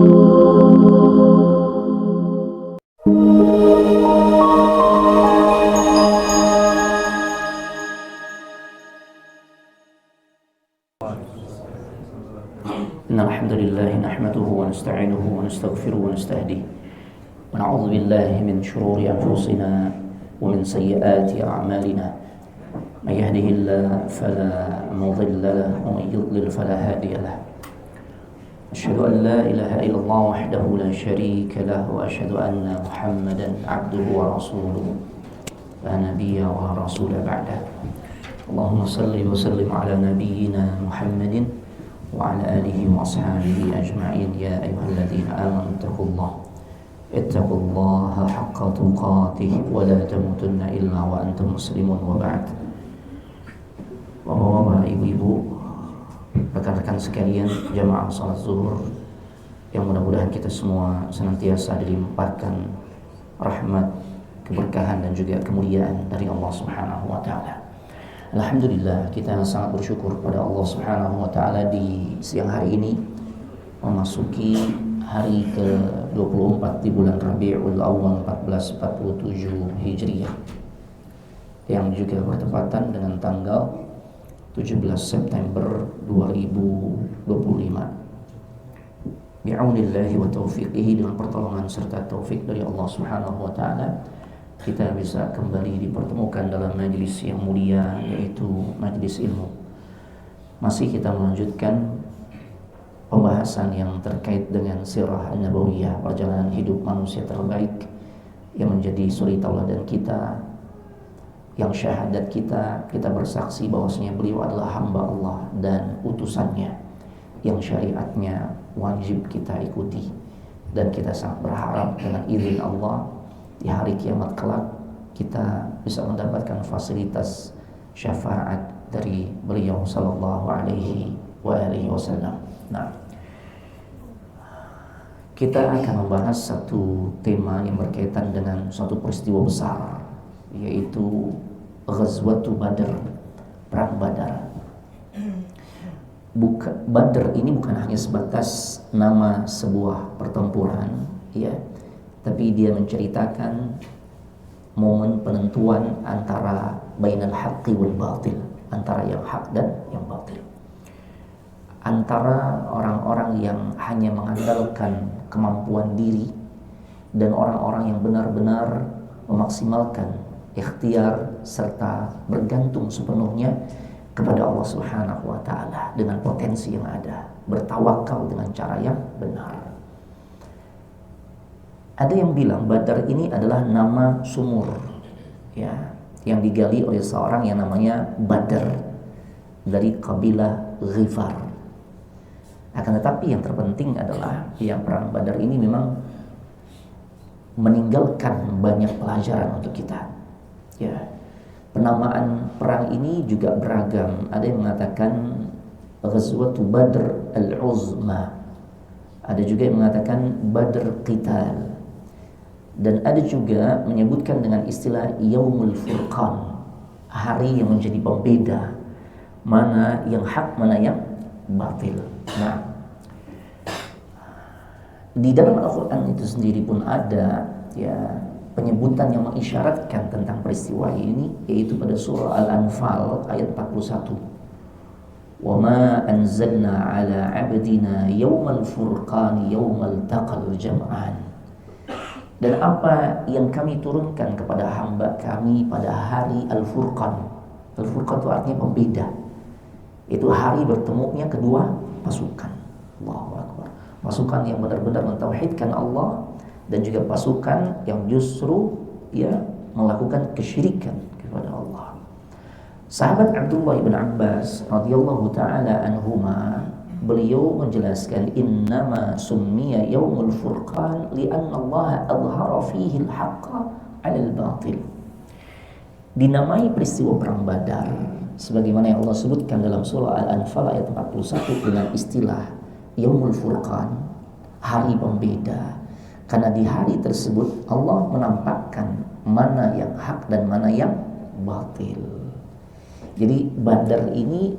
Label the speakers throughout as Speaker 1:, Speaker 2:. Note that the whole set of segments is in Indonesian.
Speaker 1: Innal hamdalillah nahmaduhu wa nasta'inuhu wa nastaghfiruhu wa nastahdihi wa na'udzu billahi min shururi anfusina wa min sayyiati a'malina may yahdihillahu fala mudilla lahu wa may yudlil fala hadiya lahu asyhadu an la ilaha illallah wahdahu la syarika lahu wa asyhadu anna Muhammadan 'abduhu wa rasuluhu la nabiyya wa rasula ba'da. Allahumma salli wa sallim ala nabiyyina Muhammadin وعلى آله وأصحابه أجمعين يا أيها الذين آمنوا اتقوا الله حق تقاته ولا تموتن إلا وأنتم مسلمون وبعد. Bapak-bapak, ibu-ibu, rekan-rekan sekalian jamaah salat zuhur yang mudah-mudahan kita semua senantiasa dilimpahkan rahmat, keberkahan dan juga kemuliaan dari Allah Subhanahu wa taala. Alhamdulillah, kita sangat bersyukur pada Allah Subhanahu wa taala di siang hari ini memasuki hari ke-24 di bulan Rabiul Awal 1447 Hijriah yang juga bertepatan dengan tanggal 17 September 2025. Bi'aunillahi wa taufiqihi, dengan pertolongan serta taufik dari Allah Subhanahu wa taala, kita bisa kembali dipertemukan dalam majelis yang mulia, yaitu majelis ilmu. Masih kita melanjutkan pembahasan yang terkait dengan sirah an-nabawiyah, perjalanan hidup manusia terbaik yang menjadi suri tauladan kita, yang syahadat kita bersaksi bahwasanya beliau adalah hamba Allah dan utusannya, yang syariatnya wajib kita ikuti, dan kita sangat berharap dengan izin Allah di hari kiamat kelak kita bisa mendapatkan fasilitas syafaat dari beliau sallallahu alaihi wasallam. Nah, kita akan membahas satu tema yang berkaitan dengan suatu peristiwa besar, yaitu Ghazwatu Badr, perang Badar. Badr ini bukan hanya sebatas nama sebuah pertempuran, ya, tapi dia menceritakan momen penentuan antara bainal haqqi wal batil, antara yang hak dan yang batil, antara orang-orang yang hanya mengandalkan kemampuan diri dan orang-orang yang benar-benar memaksimalkan ikhtiar serta bergantung sepenuhnya kepada Allah Subhanahu wa taala dengan potensi yang ada, bertawakal dengan cara yang benar. Ada yang bilang Badar ini adalah nama sumur, ya, yang digali oleh seorang yang namanya Badar dari kabilah Ghifar. Akan tetapi yang terpenting adalah yang perang Badar ini memang meninggalkan banyak pelajaran untuk kita. Ya, penamaan perang ini juga beragam. Ada yang mengatakan Ghazwatu Badr al-Uzma, ada juga yang mengatakan Badr Qital, dan ada juga menyebutkan dengan istilah Yaumul Furqan, hari yang menjadi pembeda mana yang hak, mana yang batil. Nah, di dalam Al-Quran itu sendiri pun ada, ya, penyebutan yang mengisyaratkan tentang peristiwa ini, yaitu pada surah Al-Anfal ayat 41. Wa ma anzalna ala abdina yawmal furqan yawmal taqal jam'an. Dan apa yang kami turunkan kepada hamba kami pada hari Al-Furqan. Al-Furqan itu artinya pembeda. Itu hari bertemunya kedua pasukan. Allahu Akbar. Pasukan yang benar-benar mentauhidkan Allah, dan juga pasukan yang justru, ya, melakukan kesyirikan kepada Allah. Sahabat Abdullah bin Abbas radhiyallahu taala anhuma, beliau menjelaskan, innama summiya yaumul furqan li'anna Allah adhara fihi al-haqqa 'ala al-batil. Dinamai peristiwa perang Badar sebagaimana yang Allah sebutkan dalam surah Al-Anfal ayat 41 dengan istilah yaumul furqan, hari pembeda, karena di hari tersebut Allah menampakkan mana yang hak dan mana yang batil. Jadi Badar ini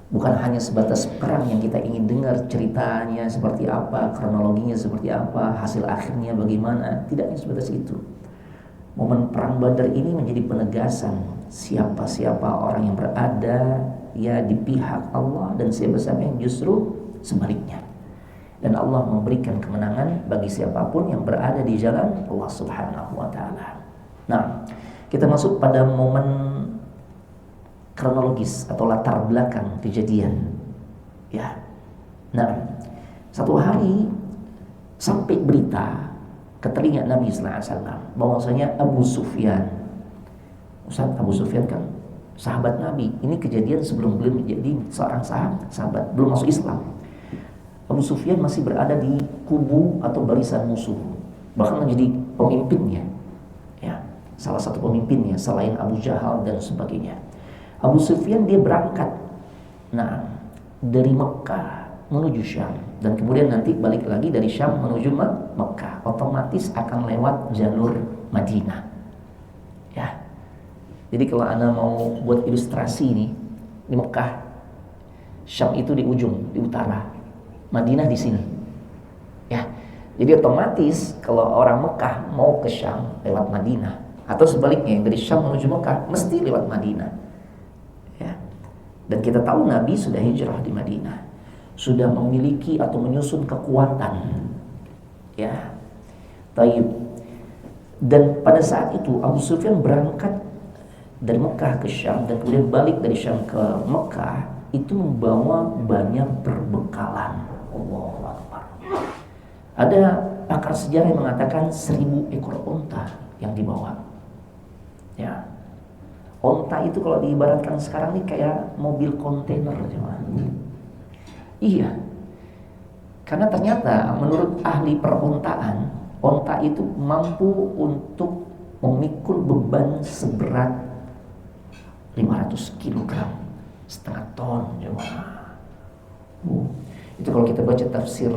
Speaker 1: Bukan hanya sebatas perang yang kita ingin dengar ceritanya seperti apa, kronologinya seperti apa, hasil akhirnya bagaimana. Tidak hanya sebatas itu. Momen perang Badar ini menjadi penegasan siapa-siapa orang yang berada ya di pihak Allah dan siapa-siapa yang justru sebaliknya. Dan Allah memberikan kemenangan bagi siapapun yang berada di jalan Allah Subhanahu wa taala. Nah, kita masuk pada momen kronologis atau latar belakang kejadian. Ya. Nah, satu hari sampai berita ke telinga Nabi sallallahu alaihi wasallam bahwasanya Abu Sufyan, Ustaz, Abu Sufyan kan sahabat Nabi. Ini kejadian sebelum beliau menjadi seorang sahabat, belum masuk Islam. Abu Sufyan masih berada di kubu atau barisan musuh, bahkan menjadi pemimpinnya. Ya, salah satu pemimpinnya selain Abu Jahal dan sebagainya. Abu Sufyan dia berangkat dari Mekah menuju Syam, dan kemudian nanti balik lagi dari Syam menuju Mekah, otomatis akan lewat jalur Madinah. Ya. Jadi kalau Anda mau buat ilustrasi ini, di Mekah, Syam itu di ujung, di utara, Madinah di sini. Ya. Jadi otomatis kalau orang Mekah mau ke Syam lewat Madinah, atau sebaliknya yang dari Syam menuju Mekah mesti lewat Madinah. Dan kita tahu Nabi sudah hijrah di Madinah, sudah memiliki atau menyusun kekuatan. Ya, taib. Dan pada saat itu Abu Sufyan berangkat dari Mekah ke Syam dan kemudian balik dari Syam ke Mekah itu membawa banyak perbekalan. Allahu Akbar. Ada pakar sejarah yang mengatakan 1000 ekor unta yang dibawa. Ya. Onta itu kalau diibaratkan sekarang ini kayak mobil kontainer, cuman. Iya. Karena ternyata menurut ahli perontaan, onta itu mampu untuk memikul beban seberat 500 kg, setengah ton, cuman. Itu kalau kita baca tafsir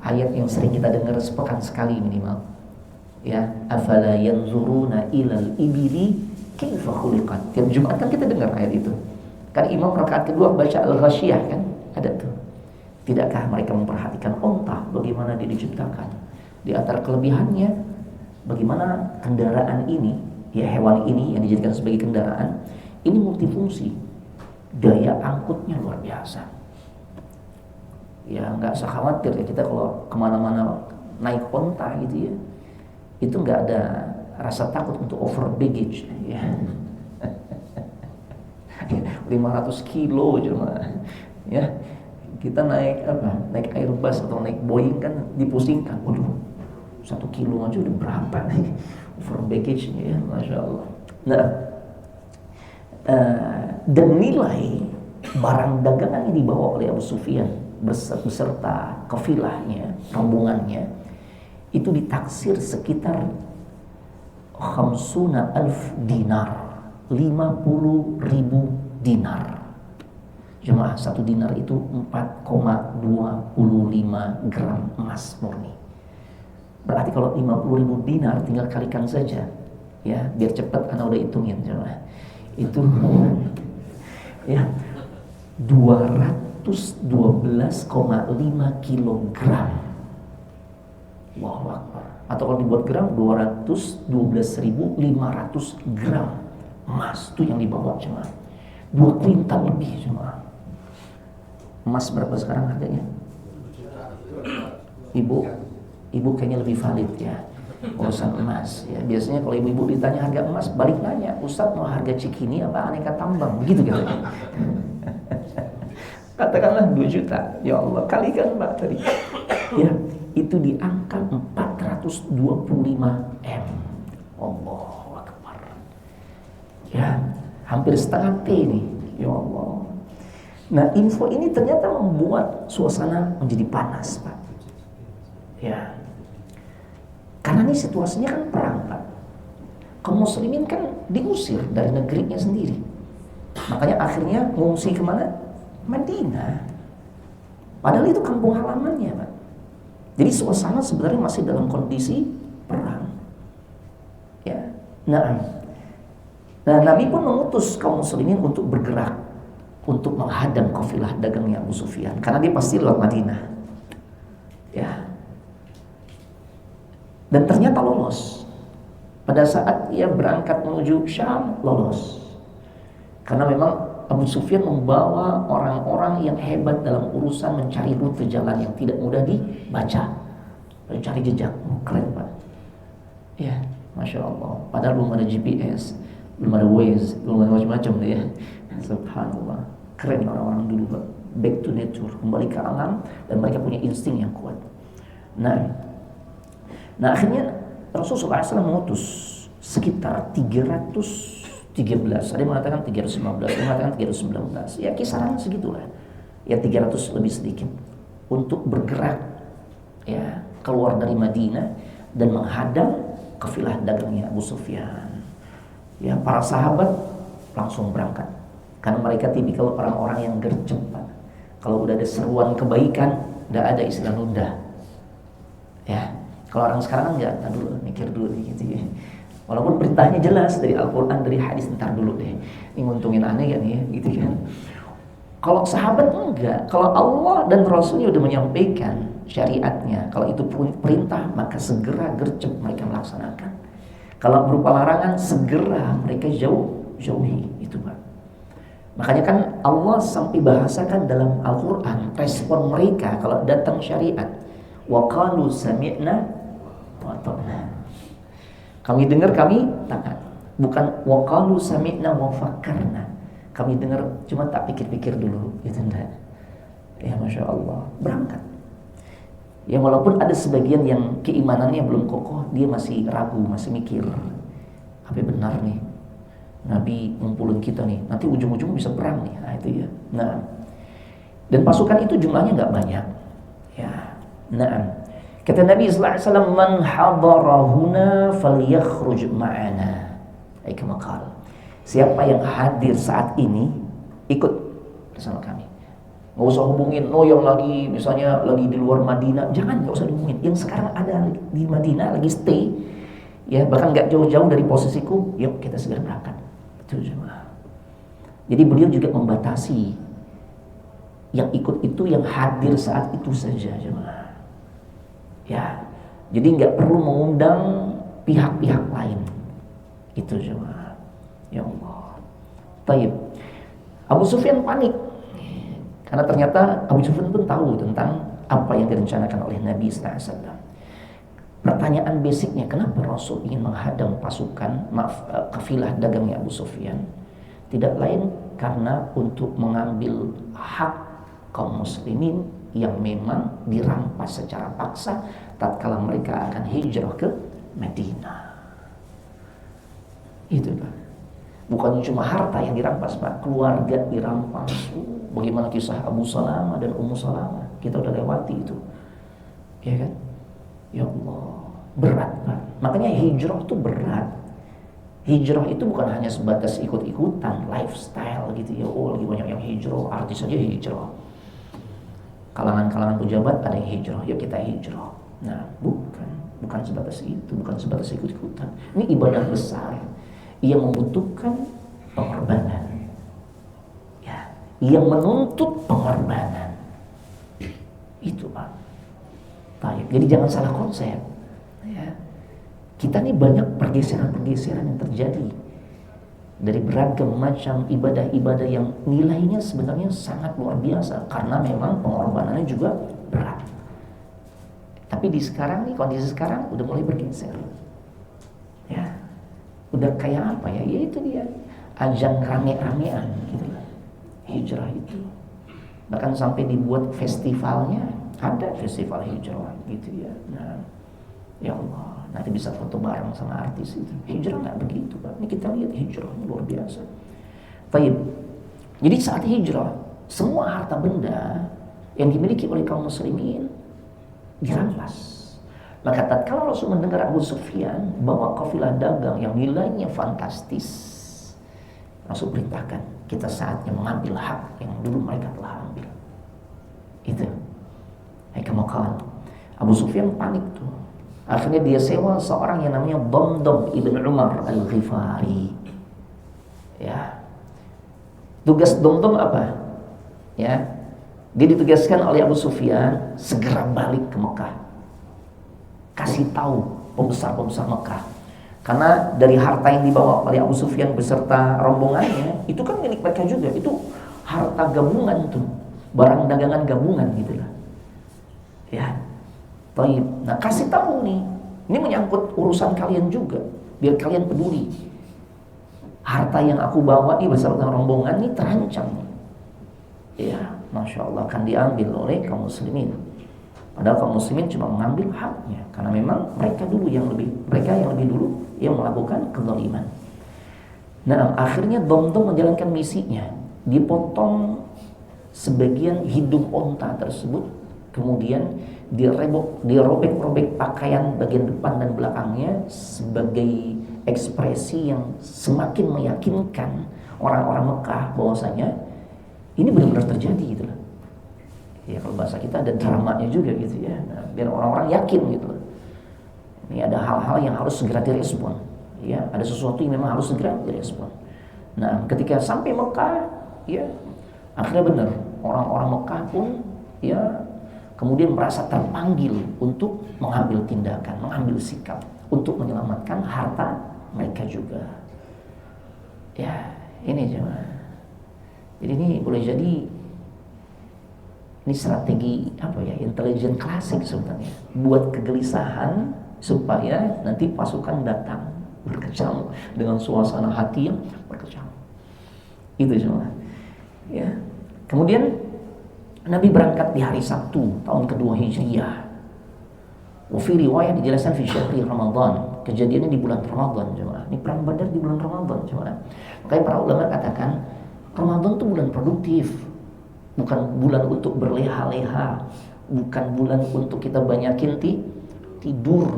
Speaker 1: ayat yang sering kita dengar sepekan sekali minimal. Ya, afala yanzuruna ilal ibili kaifa khuliqat. Tiap Jumat kan kita dengar ayat itu. Kan imam rakaat kedua baca Al-Ghasyiyah kan, ada tuh. Tidakkah mereka memperhatikan onta bagaimana dia diciptakan? Di antara kelebihannya bagaimana kendaraan ini, ya hewan ini yang dijadikan sebagai kendaraan, ini multifungsi. Daya angkutnya luar biasa. Ya nggak usah khawatir ya kita kalau kemana-mana naik onta gitu ya, itu nggak ada rasa takut untuk over baggage ya. 500 kilo cuma ya. Kita naik naik Airbus atau naik Boeing kan dipusingkan. Waduh, 1 kilo aja udah berapa nih over baggage-nya ya, Masya Allah. Nah, dan nilai barang dagangan yang dibawa oleh Abu Sufyan beserta kafilahnya, rombongannya itu ditaksir sekitar 50.000 dinar, 50.000 dinar. Jemaah, 1 dinar itu 4,25 gram emas murni. Berarti kalau 50.000 dinar tinggal kalikan saja, ya biar cepat Anda udah hitungin jemaah. Itu ya 212,5 kilogram. Allahu Akbar. Atau kalau dibuat gram 212.500 gram emas itu yang dibawa cuma 2 kuintal lebih cuma. Emas berapa sekarang harganya? Ibu kayaknya lebih valid ya urusan emas ya. Biasanya kalau ibu-ibu ditanya harga emas balik nanya, Ustaz mau harga cikini apa aneka tambang, begitu katanya. Katakanlah 2 juta, ya Allah kalikan Mbak tadi ya, itu di angka 425 M. Allahu Akbar. Ya, hampir setengah T nih. Ya Allah. Nah, info ini ternyata membuat suasana menjadi panas, Pak. Ya. Karena ini situasinya kan perang, Pak. Kaum muslimin kan diusir dari negerinya sendiri. Makanya akhirnya mengungsi kemana? Madinah. Padahal itu kampung halamannya, Pak. Jadi suasana sebenarnya masih dalam kondisi perang. Ya. Nah, Nabi pun mengutus kaum muslimin untuk bergerak untuk menghadang kafilah dagangnya Abu Sufyan, karena dia pasti lewat Madinah. Ya. Dan ternyata lolos. Pada saat ia berangkat menuju Syam, lolos. Karena memang Abu Sufyan membawa orang-orang yang hebat dalam urusan mencari rute jalan yang tidak mudah dibaca, mencari jejak. Keren Pak. Ya, Masya Allah. Padahal belum ada GPS, belum ada Waze, belum ada macam-macam deh ya. Subhanallah. Keren orang-orang dulu Pak. Back to nature, kembali ke alam, dan mereka punya insting yang kuat. Nah akhirnya Rasulullah SAW mengutus sekitar 313, ada yang mengatakan 315, ada yang mengatakan 319, ya kisaran segitulah, ya 300 lebih sedikit, untuk bergerak ya keluar dari Madinah dan menghadang kafilah dagangnya Abu Sufyan. Ya, para sahabat langsung berangkat karena mereka tipikal orang-orang yang gercep Pak. Kalau udah ada seruan kebaikan, tidak ada istilah nunda. Ya, kalau orang sekarang enggak, dulu mikir dulu gitu ya. Walaupun perintahnya jelas dari Al-Quran, dari hadis, ntar dulu deh, ini nguntungin aneh ya nih ya, gitu kan. Kalau sahabat enggak, kalau Allah dan Rasulnya udah menyampaikan syariatnya, kalau itu perintah maka segera gercep mereka melaksanakan. Kalau berupa larangan segera mereka jauhi itu Pak. Makanya kan Allah sampai bahasakan dalam Al-Quran respon mereka kalau datang syariat. Wa qalu sami'na wa ata'na. Kami dengar, kami taat. Bukan wa qalu sami'na wa fakkarna. Kami dengar cuma tak pikir-pikir dulu, gitu enggak. Ya Masya Allah, berangkat. Ya walaupun ada sebagian yang keimanannya belum kokoh, dia masih ragu, masih mikir, apa benar nih Nabi ngumpulin kita nih, nanti ujung-ujung bisa perang nih. Nah itu ya. Nah, dan pasukan itu jumlahnya nggak banyak. Ya. Nah, kata Nabi sallallahu alaihi wasallam, "Man hadarahuna falyakhruj ma'ana." Kama qala. Siapa yang hadir saat ini ikut bersama kami. Nggak usah hubungin yang lagi misalnya lagi di luar Madinah, jangan, nggak usah dihubungin. Yang sekarang ada di Madinah lagi stay, ya bahkan nggak jauh-jauh dari posisiku, yuk kita segera berangkat. Itu jemaah. Jadi beliau juga membatasi yang ikut itu yang hadir saat itu saja jemaah. Ya, jadi nggak perlu mengundang pihak-pihak lain. Itu jemaah. Ya Allah. Taib. Abu Sufyan panik karena ternyata Abu Sufyan pun tahu tentang apa yang direncanakan oleh Nabi sallallahu alaihi wasallam. Pertanyaan basicnya, kenapa Rasul ingin menghadang pasukan, kafilah dagangnya Abu Sufyan? Tidak lain karena untuk mengambil hak kaum muslimin yang memang dirampas secara paksa tatkala mereka akan hijrah ke Madinah. Itu Pak. Bukan cuma harta yang dirampas Pak, keluarga dirampas. Bagaimana kisah Abu Salamah dan Ummu Salamah? Kita udah lewati itu. Ya kan? Ya Allah, berat Pak. Makanya hijrah itu berat. Hijrah itu bukan hanya sebatas ikut-ikutan lifestyle gitu ya. Oh, lagi banyak yang hijrah, artis saja hijrah. Kalangan-kalangan pejabat ada yang hijrah, yuk kita hijrah. Nah, bukan sebatas itu, bukan sebatas ikut-ikutan. Ini ibadah besar yang membutuhkan pengorbanan. Ya, yang menuntut pengorbanan. Itu Pak. Baik, jadi jangan salah konsep. Ya. Kita nih banyak pergeseran-pergeseran yang terjadi dari beragam macam ibadah-ibadah yang nilainya sebenarnya sangat luar biasa karena memang pengorbanannya juga berat. Tapi di sekarang nih, kondisi sekarang udah mulai bergeser. Ya, udah kayak apa ya? Ya itu dia, ajang rame-ramean gitu lah. Hijrah itu. Bahkan sampai dibuat festivalnya, ada festival hijrah gitu ya. Nah, ya Allah, nanti bisa foto bareng sama artis itu. Hijrah nggak begitu Pak. Ini kita lihat hijrahnya luar biasa. Baik. Jadi saat hijrah, semua harta benda yang dimiliki oleh kaum muslimin dirampas. Maka tatkala Rasul mendengar Abu Sufyan bawa kafilah dagang yang nilainya fantastis, Rasul perintahkan kita saatnya mengambil hak yang dulu mereka telah ambil. Itu. Kama Abu Sufyan panik tuh. Akhirnya dia sewa seorang yang namanya Damdam ibn Umar al-Ghifari. Ya. Tugas Domdom apa? Ya, dia ditugaskan oleh Abu Sufyan segera balik ke Mekah. Kasih tahu pembesar-pembesar Mekah. Karena dari harta yang dibawa oleh Abu Sufyan beserta rombongannya, itu kan milik mereka juga. Itu harta gabungan tuh, barang dagangan gabungan gitu lah. Ya, baik. Nah, kasih tahu nih, ini menyangkut urusan kalian juga, biar kalian peduli. Harta yang aku bawa ini beserta rombongan ini terancam. Ya, Masya Allah akan diambil oleh kaum muslimin. Padahal kaum muslimin cuma mengambil haknya, karena memang mereka yang lebih dulu yang melakukan kezaliman. Nah, akhirnya Domdom menjalankan misinya. Dipotong sebagian hidung onta tersebut, kemudian dirobek-robek pakaian bagian depan dan belakangnya sebagai ekspresi yang semakin meyakinkan orang-orang Mekah bahwasanya ini benar-benar terjadi gitu loh. Ya, kalau bahasa kita ada dramanya juga gitu ya. Nah, biar orang-orang yakin gitu loh. Ini ada hal-hal yang harus segera direspon. Ya, ada sesuatu yang memang harus segera direspon. Nah, ketika sampai Mekah, ya akhirnya benar orang-orang Mekah pun ya kemudian merasa terpanggil untuk mengambil tindakan, mengambil sikap untuk menyelamatkan harta mereka juga. Ya, ini jemaah. Jadi ini boleh jadi ini strategi apa ya, intelijen klasik sebenarnya, buat kegelisahan supaya nanti pasukan datang berkecamuk dengan suasana hati yang berkecamuk. Itu semua. Ya. Kemudian Nabi berangkat di hari Sabtu tahun kedua Hijriah. Wa fi riwayat dijelaskan fi syahri Ramadan. Kejadiannya di bulan Ramadan, jemaah. Ini perang Badar di bulan Ramadan, jemaah. Makanya para ulama katakan Ramadan itu bulan produktif, bukan bulan untuk berleha-leha, bukan bulan untuk kita banyakin tidur.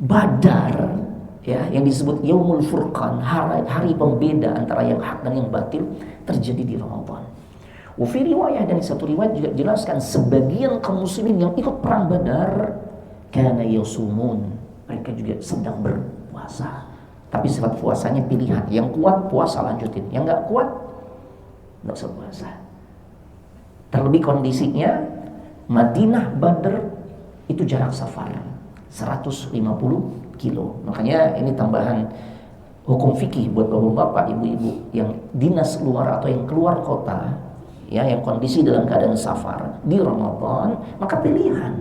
Speaker 1: Badar, ya, yang disebut Yaumul Furqan, hari pembeda antara yang hak dan yang batil, terjadi di Ramadan. Fi riwayah, dan di satu riwayat juga jelaskan sebagian kaum muslimin yang ikut perang Badar kana yasumun, mereka juga sedang berpuasa. Tapi sifat puasanya pilihan. Yang kuat puasa lanjutin, yang nggak kuat nggak usah puasa. Terlebih kondisinya Madinah Badr itu jarak safar 150 kilo. Makanya ini tambahan hukum fikih buat bapak-bapak, ibu-ibu yang dinas luar atau yang keluar kota, ya, yang kondisi dalam keadaan safar di Ramadan, maka pilihan.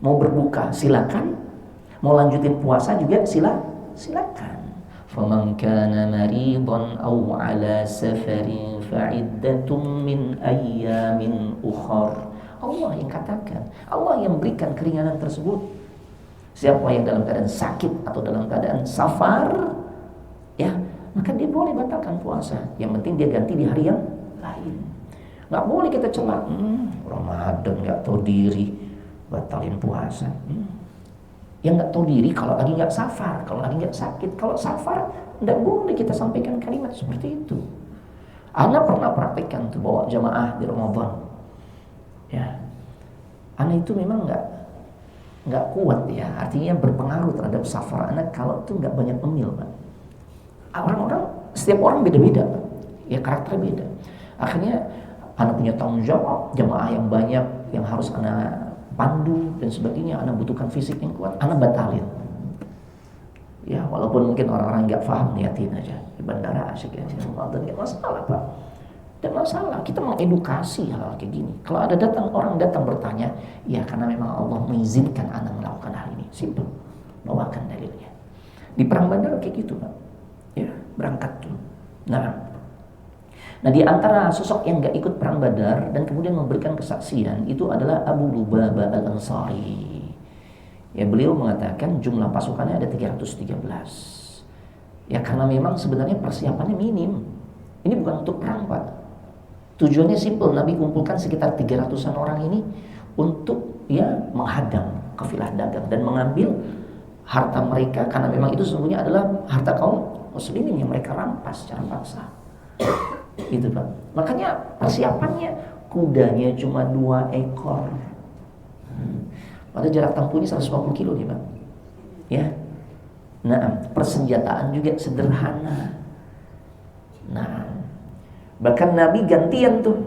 Speaker 1: Mau berbuka silakan, mau lanjutin puasa juga silakan. Faman kana maridan aw ala safarin fa'iddatun min ayyamin ukhar. Allah yang katakan, Allah yang berikan keringanan tersebut. Siapa yang dalam keadaan sakit atau dalam keadaan safar, ya, maka dia boleh batalkan puasa. Yang penting dia ganti di hari yang lain. Nggak boleh kita cela, Ramadan nggak tahu diri, batalin puasa. Yang nggak tahu diri kalau lagi nggak safar, kalau lagi nggak sakit. Kalau safar, nggak boleh kita sampaikan kalimat seperti itu. Ana pernah praktekkan tuh bawa jamaah di Ramadan. Ya, Ana itu memang nggak kuat ya, artinya berpengaruh terhadap safar Ana kalau tuh nggak banyak memil, Pak. Orang-orang, setiap orang beda-beda, Pak. Ya, karakter beda. Akhirnya Ana punya tanggung jawab, jamaah yang banyak yang harus Ana pandu dan sebagainya, Ana butuhkan fisik yang kuat, Ana batalin. Ya, walaupun mungkin orang-orang nggak paham, liatin aja di bandara asyik aja, dan nggak masalah, Pak. Tidak masalah, kita mengedukasi hal-hal kayak gini. Kalau ada orang datang bertanya, ya karena memang Allah mengizinkan Ana melakukan hal ini, simple, bawakan dalilnya. Di perang Badar kayak gitu, Pak. Ya, berangkat tuh. Nah, di antara sosok yang gak ikut perang Badar dan kemudian memberikan kesaksian itu adalah Abu Lubabah Al-Ansari. Ya, beliau mengatakan jumlah pasukannya ada 313. Ya, karena memang sebenarnya persiapannya minim. Ini bukan untuk perang, Pak. Tujuannya simple, Nabi kumpulkan sekitar 300-an orang ini untuk ya menghadang kafilah dagang dan mengambil harta mereka, karena memang itu sesungguhnya adalah harta kaum muslimin yang mereka rampas secara paksa. Itu, Pak. Makanya persiapannya kudanya cuma 2 ekor. Pada jarak tempuhnya 150 kilo nih, Pak. Ya. Nah, persenjataan juga sederhana. Nah, Bahkan Nabi gantian tuh,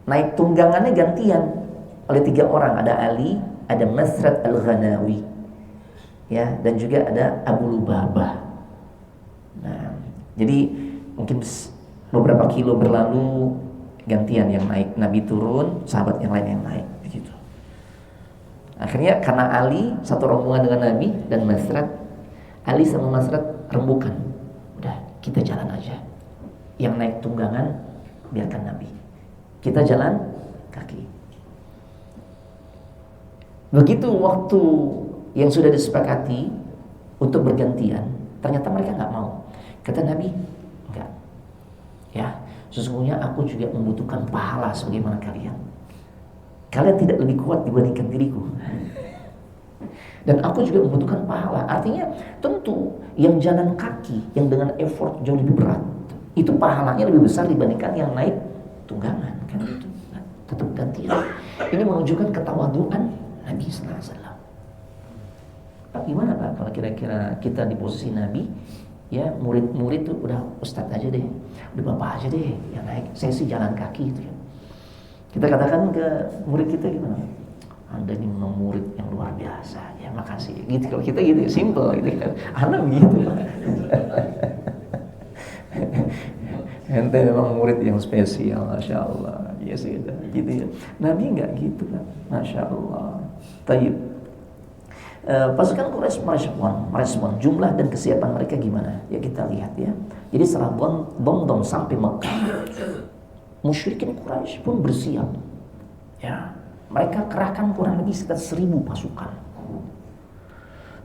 Speaker 1: naik tunggangannya gantian oleh 3 orang. Ada Ali, ada Masrad Al-Ghanawi, ya, dan juga ada Abu Lubabah. Nah, jadi mungkin beberapa kilo berlalu gantian yang naik, Nabi turun, sahabat yang lain yang naik, begitu. Akhirnya karena Ali satu rombongan dengan Nabi dan Masrad, Ali sama Masrad rembukan, udah kita jalan aja, yang naik tunggangan biarkan Nabi, kita jalan kaki. Begitu waktu yang sudah disepakati untuk bergantian, ternyata mereka nggak mau. Kata Nabi, enggak, ya, sesungguhnya aku juga membutuhkan pahala sebagaimana kalian. Kalian tidak lebih kuat dibandingkan diriku, dan aku juga membutuhkan pahala. Artinya tentu yang jalan kaki, yang dengan effort jauh lebih berat, itu pahalanya lebih besar dibandingkan yang naik tunggangan, kan itu. Nah, tetap gantian. Ini menunjukkan ketawaduan Nabi sallallahu alaihi wasallam. Pak, gimana Pak kalau kira-kira kita di posisi Nabi, ya, murid-murid tuh udah ustadz aja deh, udah bapak aja deh yang naik, saya sih jalan kaki itu ya. Kita katakan ke murid kita gimana? Anda ini memang murid yang luar biasa, ya makasih. Gitu kalau kita gitu, simple gitu kan. Anda begitu. Ente memang murid yang spesial, masya Allah. Ya sudah, gitu ya. Nabi nggak gitu kan, masya Allah. Taib. Pasukan Quraisy merespon jumlah dan kesiapan mereka gimana? Ya kita lihat ya. Jadi setelah bom sampai Mekah, musyrikin Quraisy pun bersiap. Ya, mereka kerahkan kurang lebih sekitar 1000 pasukan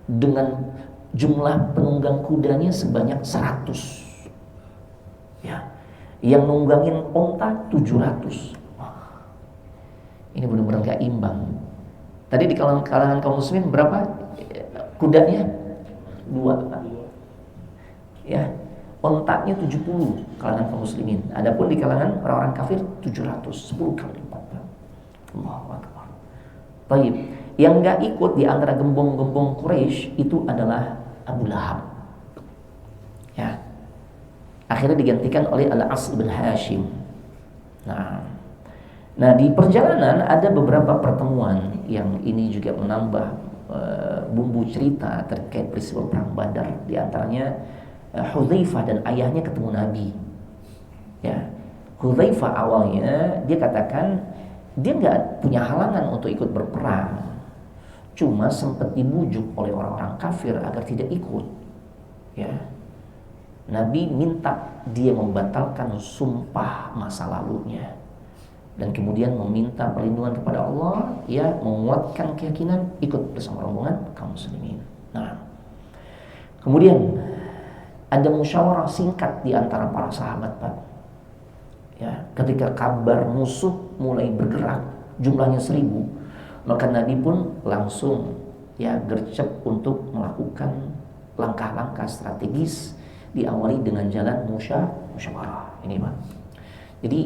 Speaker 1: dengan jumlah penunggang kudanya sebanyak 100. Ya, yang nunggangin onta 700. Wah, ini benar-benar gak imbang. Tadi di kalangan kaum muslimin berapa kudanya? 2. Ya, ontanya 70 kalangan kaum muslimin. Adapun di kalangan orang-orang kafir 700, 10 kali lipat. Allahu Akbar. Baik, yang enggak ikut di antara gembong-gembong Quraisy itu adalah Abu Lahab. Ya. Akhirnya digantikan oleh Al-As bin Hashim. Nah, di perjalanan ada beberapa pertemuan yang ini juga menambah bumbu cerita terkait peristiwa perang Badar. Di antaranya Hudzaifah dan ayahnya ketemu Nabi. Ya, Hudzaifah awalnya dia katakan dia nggak punya halangan untuk ikut berperang, cuma sempat dibujuk oleh orang-orang kafir agar tidak ikut. Ya, Nabi minta dia membatalkan sumpah masa lalunya dan kemudian meminta perlindungan kepada Allah, ya, menguatkan keyakinan ikut bersama rombongan kaum muslimin. Nah, kemudian ada musyawarah singkat di antara para sahabat, Pak. Ya, ketika kabar musuh mulai bergerak, jumlahnya 1000, maka Nabi pun langsung ya gercep untuk melakukan langkah-langkah strategis, diawali dengan jalan musyawarah. Ini, Pak. Jadi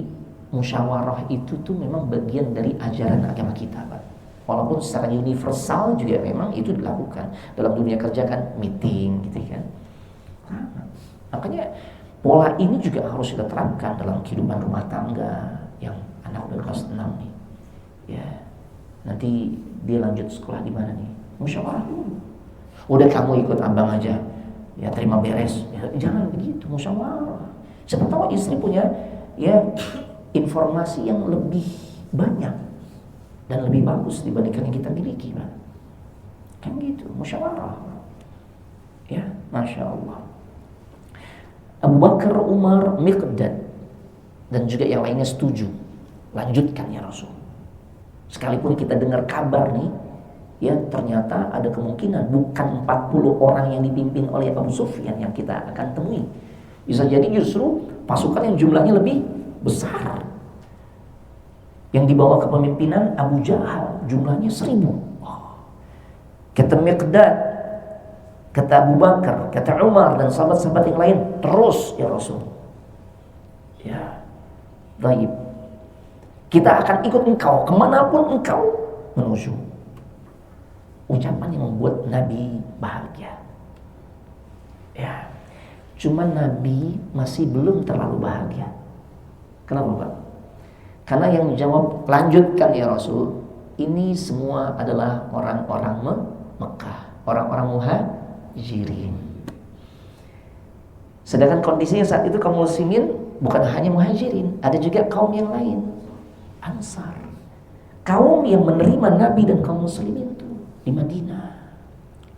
Speaker 1: musyawarah itu tuh memang bagian dari ajaran agama kita, Pak. Walaupun secara universal juga memang itu dilakukan. Dalam dunia kerja kan meeting gitu kan. Nah, makanya pola ini juga harus kita terapkan dalam kehidupan rumah tangga yang anak udah kelas 6 nih. Ya. Nanti dia lanjut sekolah di mana nih? Musyawarah dulu. Udah kamu ikut abang aja. Ya terima beres. Ya, jangan begitu, musyawarah. Siapa tahu istri punya ya informasi yang lebih banyak dan lebih bagus dibandingkan yang kita miliki, Pak. Kan gitu, musyawarah. Ya, Masya Allah. Abu Bakar, Umar, Miqdad dan juga yang lainnya setuju. Lanjutkan ya Rasul. Sekalipun kita dengar kabar nih, ya ternyata ada kemungkinan bukan 40 orang yang dipimpin oleh Abu Sufyan yang kita akan temui. Bisa jadi justru pasukan yang jumlahnya lebih besar, yang dibawa kepemimpinan Abu Jahal, jumlahnya 1000. Kata Miqdad, kata Abu Bakar, kata Umar dan sahabat-sahabat yang lain, terus ya Rasul. Ya, baik. Kita akan ikut engkau kemanapun engkau menuju. Ucapan yang membuat Nabi bahagia. Ya, cuma Nabi masih belum terlalu bahagia. Kenapa Pak? Karena yang menjawab, lanjutkan ya Rasul, ini semua adalah orang-orang Mekah, orang-orang muhajirin. Sedangkan kondisinya saat itu kaum muslimin bukan hanya muhajirin, ada juga kaum yang lain, Ansar. Kaum yang menerima Nabi dan kaum muslimin itu di Madinah,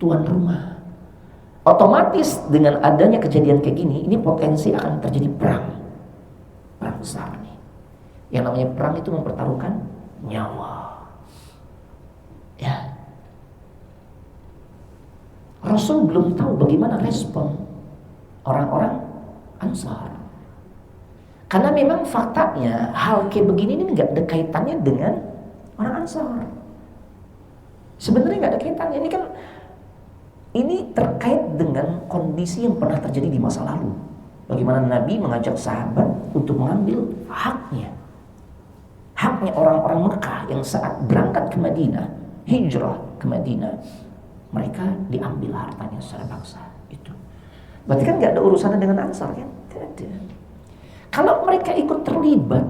Speaker 1: tuan rumah. Otomatis dengan adanya kejadian kayak gini, ini potensi akan terjadi perang besar nih. Yang namanya perang itu mempertaruhkan nyawa. Ya. Rasul belum tahu bagaimana respon orang-orang Ansar. Karena memang faktanya hal kayak begini ini nggak ada kaitannya dengan orang Ansar. Sebenarnya nggak ada kaitannya. Ini terkait dengan kondisi yang pernah terjadi di masa lalu. Bagaimana Nabi mengajak sahabat untuk mengambil haknya orang-orang Mekah yang saat berangkat ke Madinah, hijrah ke Madinah, mereka diambil hartanya secara paksa. Itu berarti kan nggak ada urusannya dengan Ansar kan? Tidak ada. Kalau mereka ikut terlibat,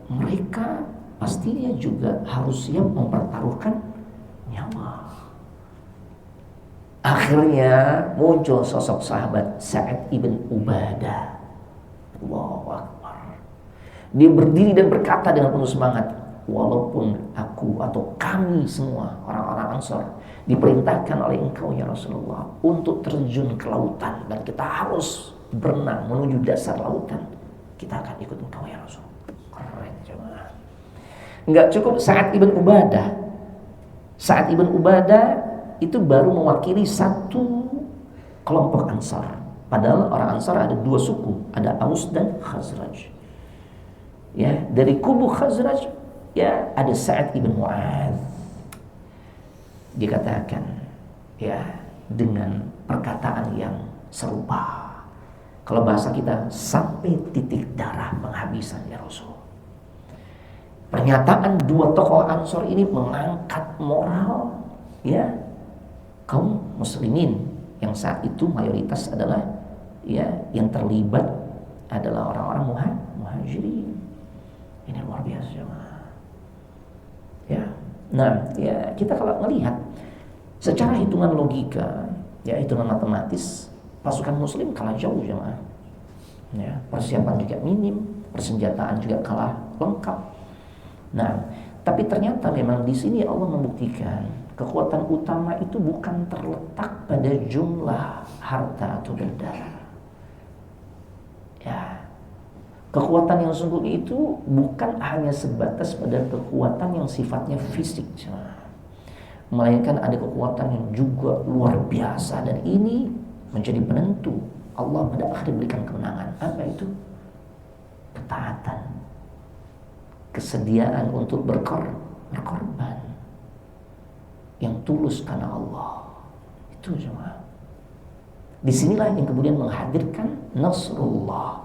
Speaker 1: mereka pastinya juga harus siap mempertaruhkan nyawa. Akhirnya muncul sosok sahabat Sa'ad ibn Ubadah. Allahu Akbar. Dia berdiri dan berkata dengan penuh semangat, walaupun aku atau kami semua orang-orang Ansar diperintahkan oleh engkau ya Rasulullah untuk terjun ke lautan dan kita harus berenang menuju dasar lautan, kita akan ikut engkau ya Rasul. Keren jemaah. Enggak cukup Sa'ad ibn Ubadah. Sa'ad ibn Ubadah itu baru mewakili satu kelompok Ansar. Padahal orang Ansar ada dua suku, ada Aus dan Khazraj. Ya, dari kubu Khazraj ya ada Sa'ad ibn Mu'adz. Dikatakan ya dengan perkataan yang serupa. Kalau bahasa kita, sampai titik darah penghabisan ya Rasul. Pernyataan dua tokoh Ansar ini mengangkat moral ya kaum muslimin yang saat itu mayoritas adalah ya yang terlibat adalah orang-orang muhajirin. Ini luar biasa jemaah. Ya. Nah, ya kita kalau melihat secara hitungan logika, ya hitungan matematis, pasukan muslim kalah jauh jemaah. Ya, persiapan juga minim, persenjataan juga kalah lengkap. Nah, tapi ternyata memang di sini Allah membuktikan kekuatan utama itu bukan terletak pada jumlah harta atau benda. Ya. Kekuatan yang sungguhnya itu bukan hanya sebatas pada kekuatan yang sifatnya fisik, melainkan ada kekuatan yang juga luar biasa, dan ini menjadi penentu Allah pada akhirnya berikan kemenangan. Apa itu? Ketaatan, kesediaan untuk berkorban yang tulus karena Allah. Itu jemaah. Disinilah yang kemudian menghadirkan Nasrullah,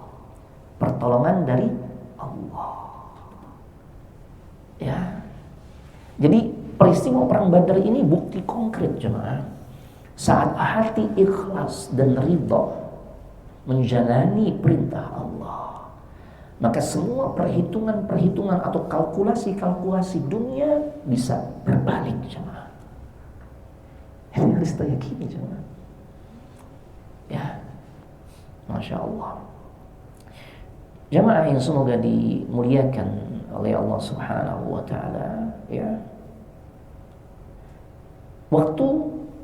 Speaker 1: pertolongan dari Allah. Ya. Jadi peristiwa perang Badar ini bukti konkret jemaah. Saat hati ikhlas dan ridha menjalani perintah Allah, maka semua perhitungan atau kalkulasi dunia bisa berbalik jemaah. Ini harus kita yakini jemaah. Ya. Masya Allah. Jamaah yang semoga dimuliakan oleh Allah Subhanahu wa taala, ya. Waktu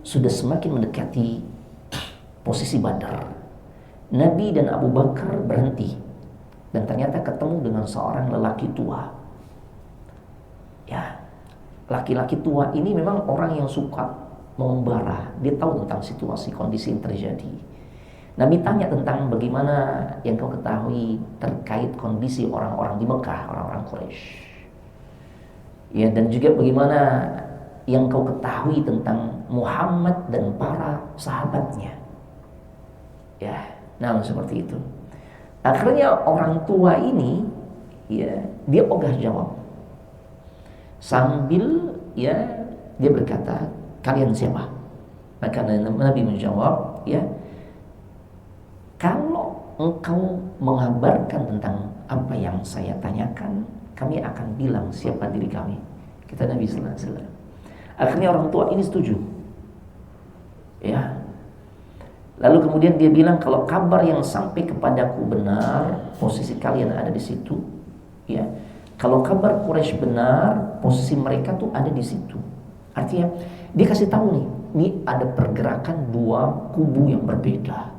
Speaker 1: sudah semakin mendekati posisi Badar. Nabi dan Abu Bakar berhenti dan ternyata ketemu dengan seorang lelaki tua. Ya. Laki-laki tua ini memang orang yang suka membara. Dia tahu tentang situasi kondisi yang terjadi. Nabi tanya tentang bagaimana yang kau ketahui terkait kondisi orang-orang di Mekah, orang-orang Quraisy. Ya, dan juga bagaimana yang kau ketahui tentang Muhammad dan para sahabatnya. Ya, nah seperti itu. Akhirnya orang tua ini, ya, dia ogah jawab. Sambil ya dia berkata, kalian siapa? Maka Nabi menjawab, ya, kalau engkau mengabarkan tentang apa yang saya tanyakan, kami akan bilang siapa diri kami. Kata Nabi sallallahu alaihi wasallam. Akhirnya orang tua ini setuju. Ya. Lalu kemudian dia bilang, kalau kabar yang sampai kepadaku benar, posisi kalian ada di situ. Ya. Kalau kabar Quraisy benar, posisi mereka tuh ada di situ. Artinya dia kasih tahu nih, ini ada pergerakan dua kubu yang berbeda.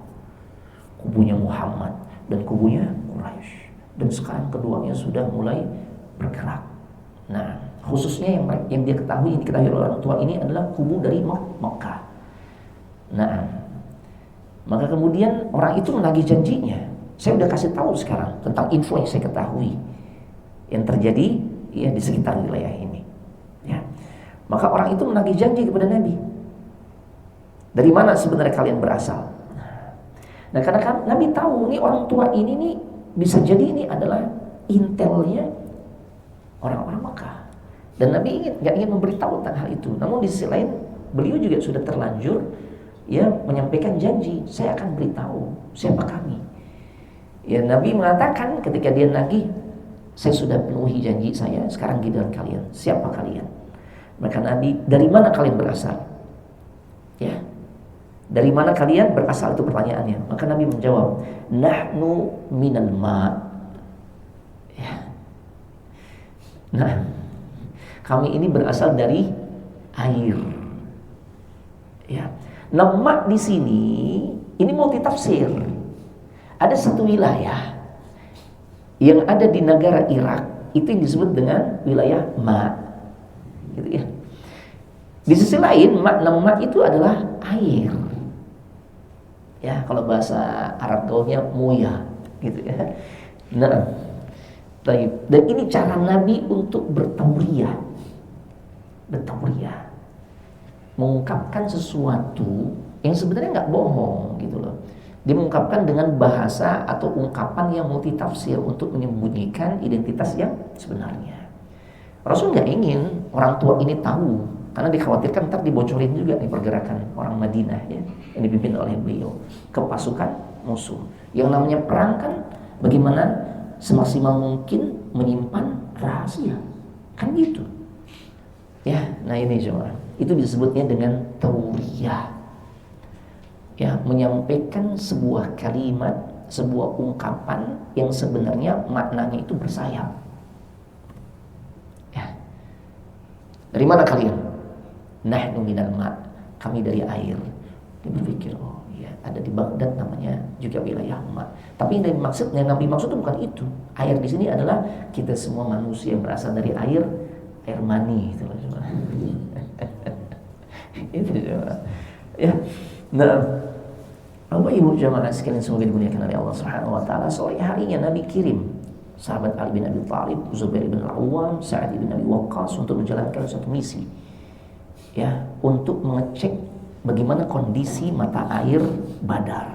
Speaker 1: Kubunya Muhammad dan kubunya Quraisy. Dan sekarang keduanya sudah mulai bergerak. Nah, khususnya yang dia ketahui, yang diketahui oleh orang tua ini adalah kubu dari Mekah. Nah, maka kemudian orang itu menagih janjinya. Saya udah kasih tahu sekarang tentang info yang saya ketahui yang terjadi ya di sekitar wilayah ini. Ya. Maka orang itu menagih janji kepada Nabi. Dari mana sebenarnya kalian berasal? Nah, karena kan Nabi tahu nih orang tua ini nih bisa jadi ini adalah intelnya orang-orang Mekah. Dan Nabi nggak ingin memberitahu tentang hal itu. Namun di sisi lain beliau juga sudah terlanjur ya menyampaikan janji, saya akan beritahu siapa kami. Ya, Nabi mengatakan ketika dia nagih, saya sudah penuhi janji saya, sekarang giliran kalian, siapa kalian? Maka Nabi, dari mana kalian berasal? Ya, dari mana kalian berasal, itu pertanyaannya. Maka Nabi menjawab, nahnu minal ma. Ya. Nah, kami ini berasal dari air. Ya. Nama di sini ini multi tafsir. Ada satu wilayah yang ada di negara Irak, itu yang disebut dengan wilayah Ma. Gitu ya. Di sisi lain makna Ma itu adalah air. Ya, kalau bahasa Arab gaulnya muya, gitu ya. Nah, dan ini cara Nabi untuk bertauriah. Mengungkapkan sesuatu yang sebenarnya nggak bohong gitu loh. Dia mengungkapkan dengan bahasa atau ungkapan yang multitafsir untuk menyembunyikan identitas yang sebenarnya. Rasul nggak ingin orang tua ini tahu, karena dikhawatirkan ntar dibocorin juga nih pergerakan orang Madinah ya, yang dipimpin oleh beliau ke pasukan musuh. Yang namanya perang kan bagaimana semaksimal mungkin menyimpan rahasia, kan gitu. Ya, nah ini jemaah, itu disebutnya dengan tauriyah. Ya, menyampaikan sebuah kalimat, sebuah ungkapan yang sebenarnya maknanya itu bersayap. Ya. Dari mana kalian? Nahnu minal ma', kami dari air. Dia berpikir, oh iya, ada di Baghdad namanya juga wilayah ma'. Tapi yang Nabi maksud itu bukan itu. Air di sini adalah kita semua manusia yang berasal dari air mani itu loh. Itu jemaah. Ya. Nah, Bapak Ibu jemaah sekalian semoga dimuliakan oleh Allah Subhanahu wa taala. Sore harinya Nabi kirim sahabat Ali bin Abi Thalib, Zubair bin Al-Awwam, Sa'ad bin Abi Waqqas untuk menjalankan satu misi. Ya, untuk mengecek bagaimana kondisi mata air Badar.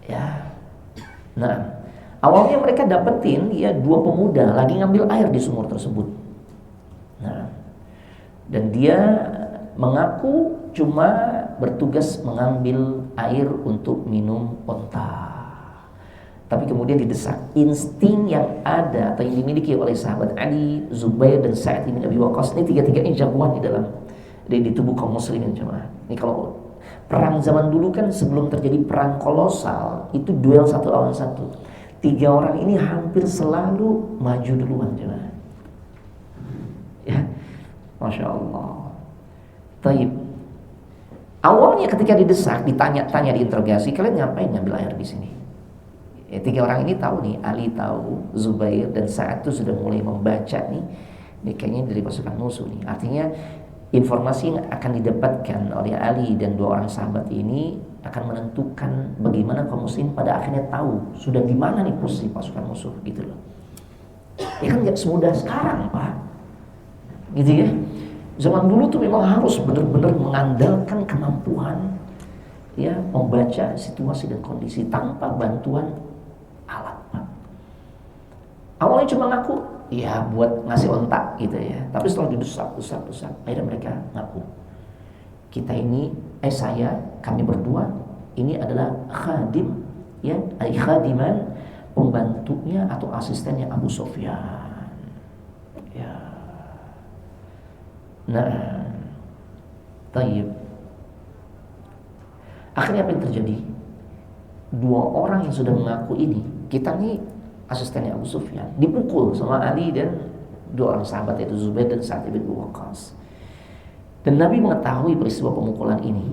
Speaker 1: Ya. Nah, awalnya mereka dapetin ya dua pemuda lagi ngambil air di sumur tersebut. Nah, dan dia mengaku cuma bertugas mengambil air untuk minum onta. Tapi kemudian didesak. Insting yang ada atau yang dimiliki oleh sahabat Ali, Zubair dan Sa'ad bin Abi Waqqas, ini tiga-tiganya jagoan di tubuh kaum muslimin jemaah. Ini kalau perang zaman dulu kan sebelum terjadi perang kolosal, itu duel satu lawan satu. Tiga orang ini hampir selalu maju duluan jemaah. Ya, Masya Allah. Taib. Awalnya ketika didesak, ditanya-tanya, diinterogasi, kalian ngapain ngambil air di sini? Ya, tiga orang ini tahu nih, Ali tahu, Zubair dan Sa'ad itu sudah mulai membaca nih, ini kayaknya dari pasukan musuh nih. Artinya informasi yang akan didapatkan oleh Ali dan dua orang sahabat ini akan menentukan bagaimana kaum muslim pada akhirnya tahu sudah di mana nih posisi pasukan musuh gitu loh. Ya kan nggak semudah sekarang Pak, gitu ya. Zaman dulu tuh memang harus benar-benar mengandalkan kemampuan ya membaca situasi dan kondisi tanpa bantuan alat Pak. Awalnya cuma ngaku ya buat ngasih ontak gitu ya, tapi setelah didesak akhirnya mereka ngaku kita ini kami berdua ini adalah khadim ya, khadiman pembantunya atau asistennya Abu Sufyan. Ya. Nah, taib. Akhirnya apa yang terjadi? Dua orang yang sudah mengaku ini, kita nih asistennya Abu Sufyan, dipukul sama Ali dan dua orang sahabat, yaitu Zubair dan Sa'ad bin Waqqas. Dan Nabi mengetahui peristiwa pemukulan ini.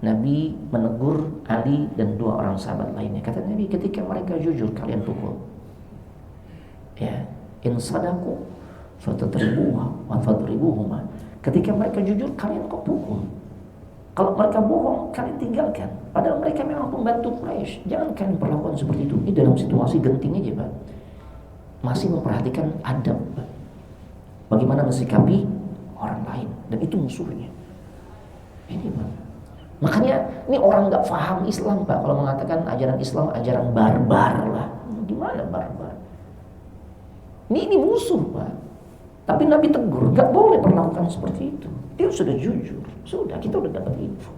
Speaker 1: Nabi menegur Ali dan dua orang sahabat lainnya. Kata Nabi, ketika mereka jujur kalian pukul. Ya, in sadaku fatadribuha wa fadribuhuma. Ketika mereka jujur kalian kok pukul. Kalau mereka bohong, kalian tinggalkan. Padahal mereka memang pembantu Quraisy. Jangan kalian perlakukan seperti itu. Ini dalam situasi genting aja, Pak. Masih memperhatikan adab, Pak. Bagaimana mensikapi orang lain. Dan itu musuhnya. Ini, Pak. Makanya, ini orang gak paham Islam, Pak. Kalau mengatakan ajaran Islam, ajaran barbar lah. Gimana barbar? Ini musuh, Pak. Tapi Nabi tegur, gak boleh perlakukan seperti itu. Dia sudah jujur, sudah, kita udah dapat info.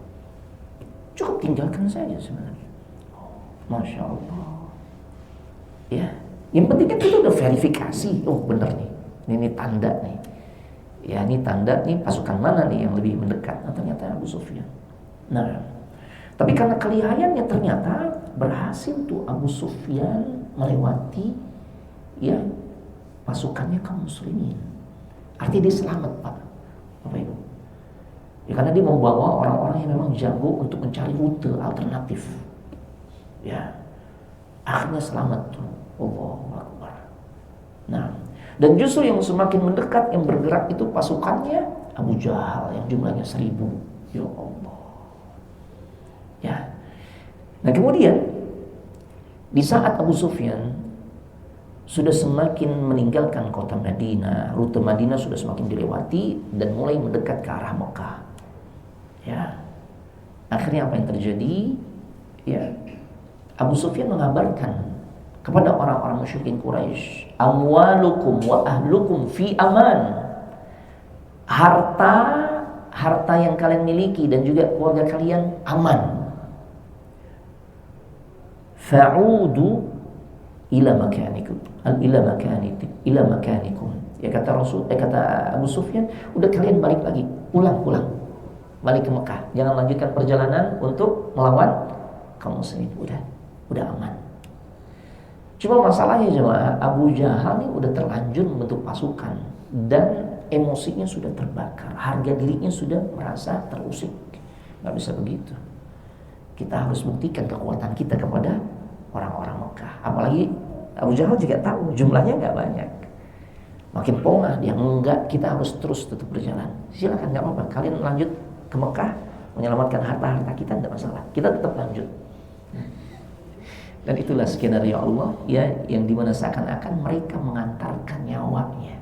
Speaker 1: Cukup tinggalkan saja sebenarnya. Masya Allah. Ya, yang penting kan kita udah verifikasi. Oh benar nih, ini tanda nih. Ya ini tanda nih pasukan mana nih yang lebih mendekat. Nah, ternyata Abu Sufyan. Nah, tapi karena kelihayannya ternyata berhasil tuh Abu Sufyan melewati ya pasukannya kaum muslimin. Artinya dia selamat, Pak. Apa itu? Ya karena dia mau bawa orang-orang yang memang jago untuk mencari rute alternatif. Ya. Akhirnya selamat tuh. Allahu Akbar. Nah, dan justru yang semakin mendekat yang bergerak itu pasukannya Abu Jahal yang jumlahnya 1000. Ya Allah. Ya. Nah, kemudian di saat Abu Sufyan sudah semakin meninggalkan kota Madinah, rute Madinah sudah semakin dilewati dan mulai mendekat ke arah Mekah. Ya, akhirnya apa yang terjadi? Ya, Abu Sufyan mengabarkan kepada orang-orang musyrikin Quraisy, amwalukum wa ahlukum fi aman. Harta yang kalian miliki dan juga keluarga kalian aman. Fa'udu ila makanikum, ila makanikum. Ya kata Abu Sufyan, udah kalian balik lagi, pulang. Balik ke Mekah, jangan lanjutkan perjalanan untuk melawan kaum muslimin. Udah aman. Cuma masalahnya jemaah, Abu Jahal ini udah terlanjur membentuk pasukan dan emosinya sudah terbakar, harga dirinya sudah merasa terusik. Gak bisa begitu. Kita harus buktikan kekuatan kita kepada orang-orang Mekah. Apalagi Abu Jahal juga tahu jumlahnya gak banyak. Makin pongah dia, enggak, kita harus terus tetap berjalan. Silakan, gak apa-apa, kalian lanjut ke Mekah menyelamatkan harta-harta kita, tidak masalah, kita tetap lanjut. Dan itulah skenario Allah ya, yang dimana seakan-akan mereka mengantarkan nyawanya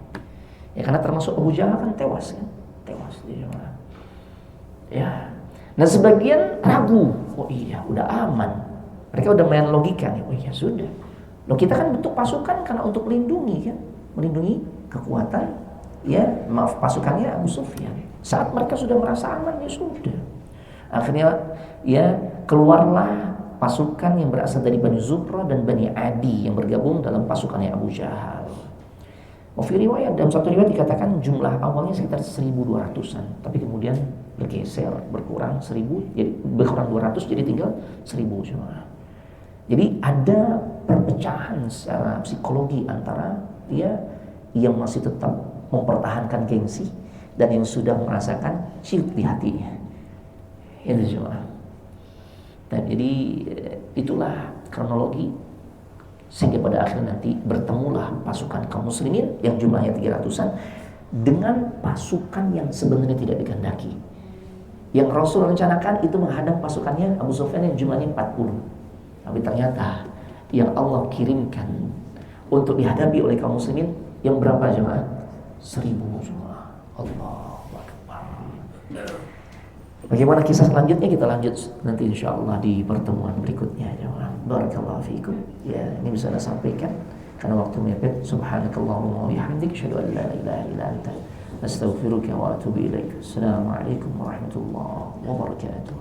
Speaker 1: ya, karena termasuk Abu Jahal kan tewas dia. Ya, nah sebagian ragu, oh iya udah aman, mereka udah main logika nih, oh iya sudah, loh kita kan bentuk pasukan karena untuk melindungi kekuatan ya, pasukannya Abu Sufyan. Saat mereka sudah merasa aman, ya sudah. Akhirnya ya keluarlah pasukan yang berasal dari Bani Zuhrah dan Bani Adi yang bergabung dalam pasukannya Abu Jahal. Dalam satu riwayat dikatakan jumlah awalnya sekitar 1.200-an, tapi kemudian bergeser, berkurang 1.000, jadi berkurang 200 jadi tinggal 1.000 cuma. Jadi ada perpecahan secara psikologi antara ya yang masih tetap mempertahankan gengsi dan yang sudah merasakan syirik di hatinya. Itu cuma. Dan jadi itulah kronologi sehingga pada akhirnya nanti bertemulah pasukan kaum muslimin yang jumlahnya 300-an dengan pasukan yang sebenarnya tidak dikehendaki. Yang Rasul rencanakan itu menghadang pasukannya Abu Sufyan yang jumlahnya 40. Tapi ternyata yang Allah kirimkan untuk dihadapi oleh kaum muslimin yang berapa jemaah? 1.000 jemaah. Allahu Akbar. Bagaimana kisah selanjutnya kita lanjut nanti insyaallah di pertemuan berikutnya jemaah. Barakallahu fiikum. Ya, ini bisa saya sampaikan karena waktu mepet. Subhanakallahumma wa bihamdika asyhadu an la ilaha illa anta astaghfiruka wa atubu ilaik. Assalamualaikum warahmatullahi wabarakatuh.